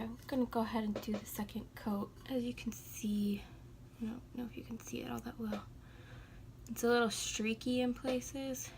Okay, I'm gonna go ahead and do the second coat. As you can see, I don't know if you can see it all that well. It's a little streaky in places,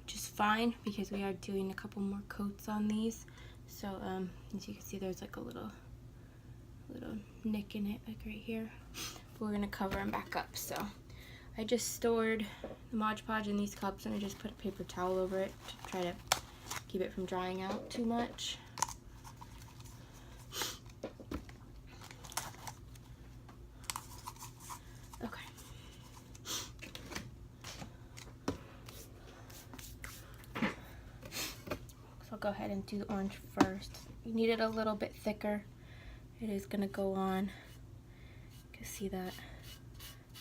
which is fine because we are doing a couple more coats on these. So as you can see, there's like a little nick in it, like right here. But we're gonna cover them back up. So I just stored the Mod Podge in these cups, and I just put a paper towel over it to try to keep it from drying out too much. Okay. So I'll go ahead and do the orange first. You need it a little bit thicker. It is gonna go on. You can see that.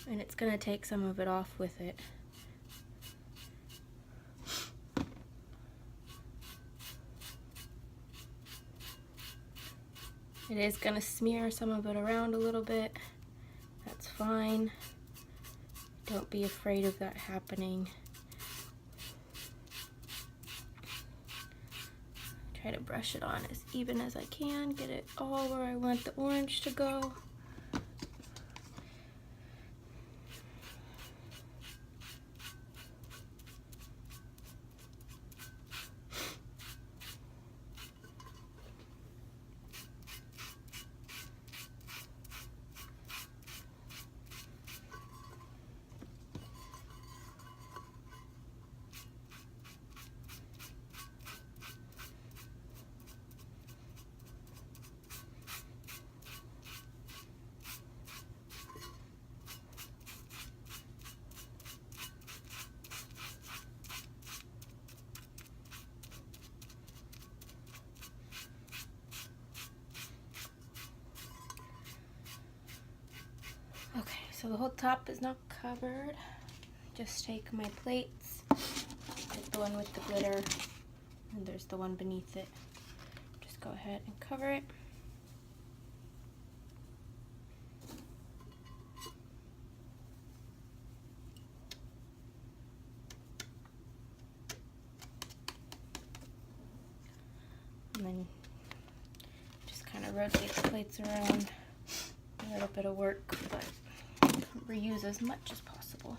And it's gonna take some of it off with it. It is gonna smear some of it around a little bit. That's fine. Don't be afraid of that happening. Try to brush it on as even as I can. Get it all where I want the orange to go. Okay, so the whole top is now covered. Just take my plates, get the one with the glitter, and there's the one beneath it. Just go ahead and cover it. And then just kind of rotate the plates around. A little bit of work, but reuse as much as possible.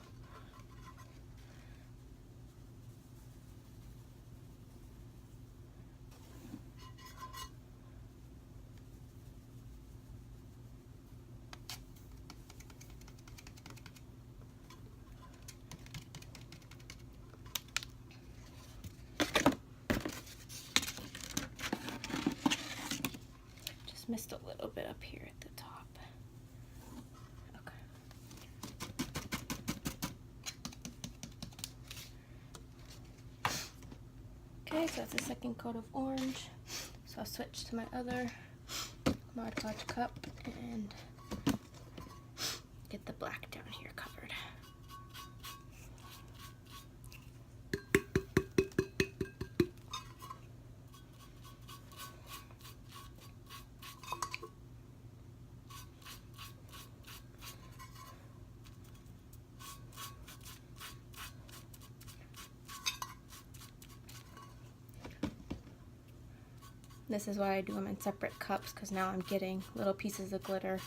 Just missed a little bit up here at the top. Okay, so that's the second coat of orange. So I'll switch to my other Mod Podge cup and get the black down here covered. This is why I do them in separate cups, because now I'm getting little pieces of glitter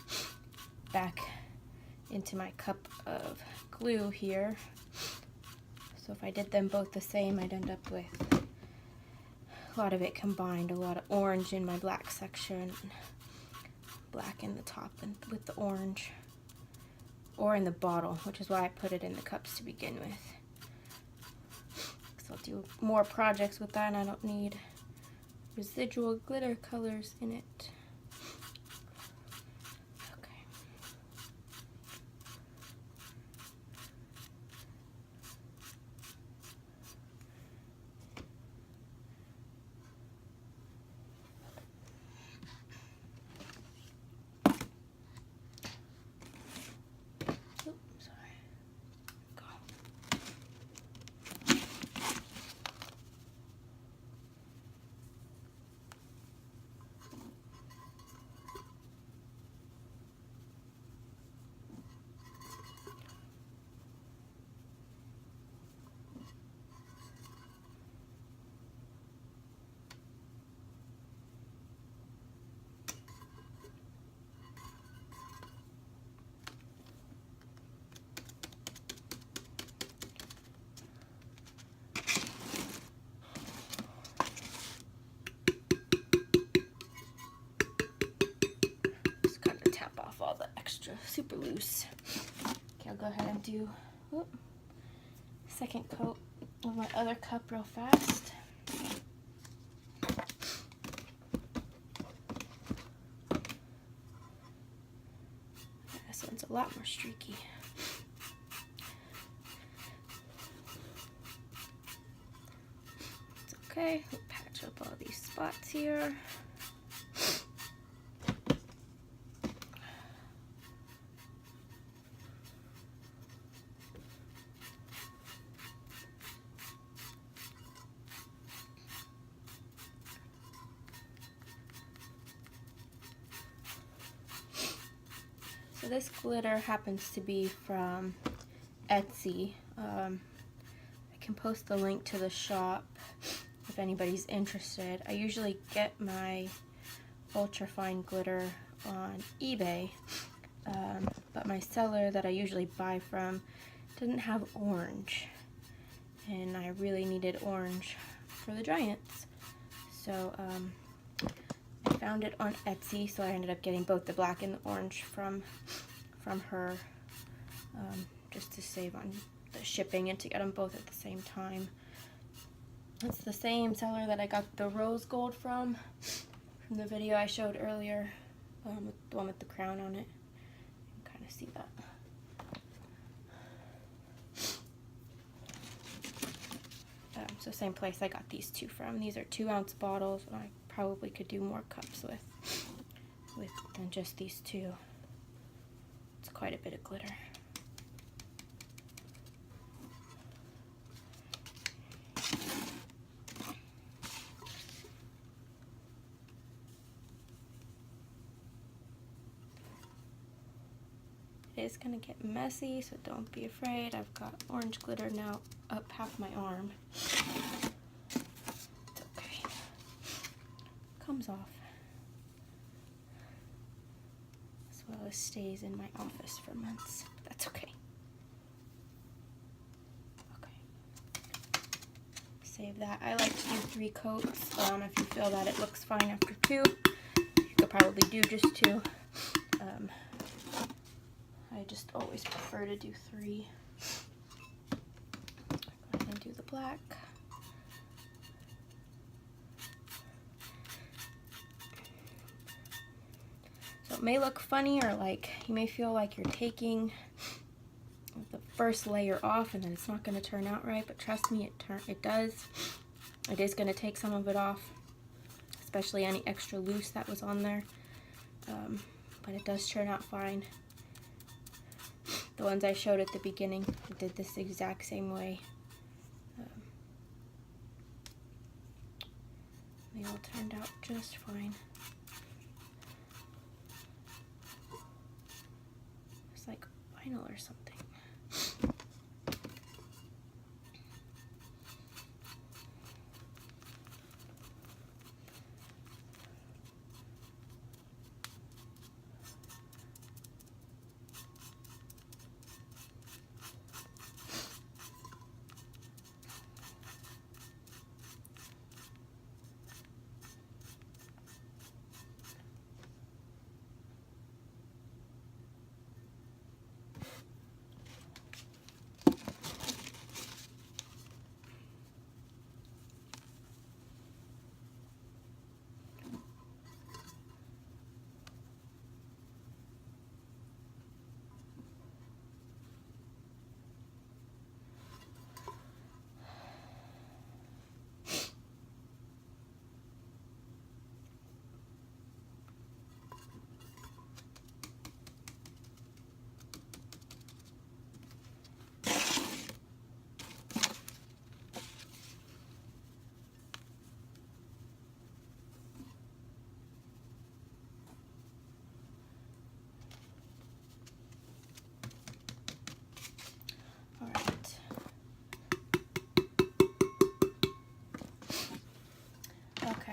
back into my cup of glue here. So if I did them both the same, I'd end up with a lot of it combined, a lot of orange in my black section, black in the top and with the orange, or in the bottle, which is why I put it in the cups to begin with. Because I'll do more projects with that and I don't need residual glitter colors in it. Okay. Oops, sorry. Go. extra super loose. Okay, I'll go ahead and do second coat of my other cup real fast. This one's a lot more streaky. It's okay. We'll patch up all these spots here. So this glitter happens to be from Etsy. I can post the link to the shop if anybody's interested. I usually get my ultra fine glitter on eBay, but my seller that I usually buy from didn't have orange, and I really needed orange for the giants. So I found it on Etsy, so I ended up getting both the black and the orange from her, just to save on the shipping and to get them both at the same time. It's the same seller that I got the rose gold from the video I showed earlier, the one with the crown on it. You can kind of see that. So same place I got these two from. These are 2-ounce bottles, and I probably could do more cups with than just these two. It's quite a bit of glitter. It is going to get messy, so don't be afraid. I've got orange glitter now up half my arm. It's okay. Comes off. As well as stays in my office for months. But that's okay. Okay. Save that. I like to do 3 coats. If you feel that it looks fine after 2, you could probably do just 2. I just always prefer to do 3. Go ahead and do the black. So it may look funny, or like you may feel like you're taking the first layer off and then it's not going to turn out right, but trust me, it does. It is going to take some of it off, especially any extra loose that was on there, but it does turn out fine. The ones I showed at the beginning, I did this exact same way. They all turned out just fine. It's like vinyl or something.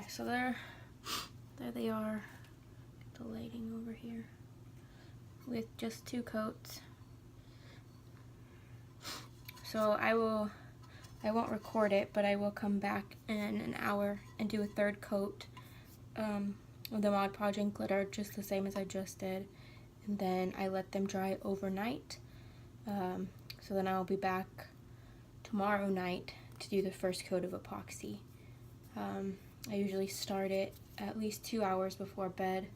So there they are. Get the lighting over here with just 2 coats. So I won't record it, but I will come back in an hour and do a 3rd coat of the Mod Podge ink glitter, just the same as I just did, and then I let them dry overnight. So then I'll be back tomorrow night to do the first coat of epoxy. I usually start it at least 2 hours before bed,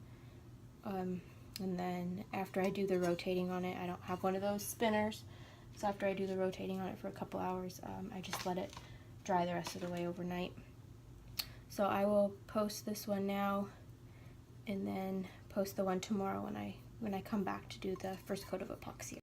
and then after I do the rotating on it, I don't have one of those spinners, so after I do the rotating on it for a couple hours, I just let it dry the rest of the way overnight. So I will post this one now and then post the one tomorrow when I come back to do the first coat of epoxy.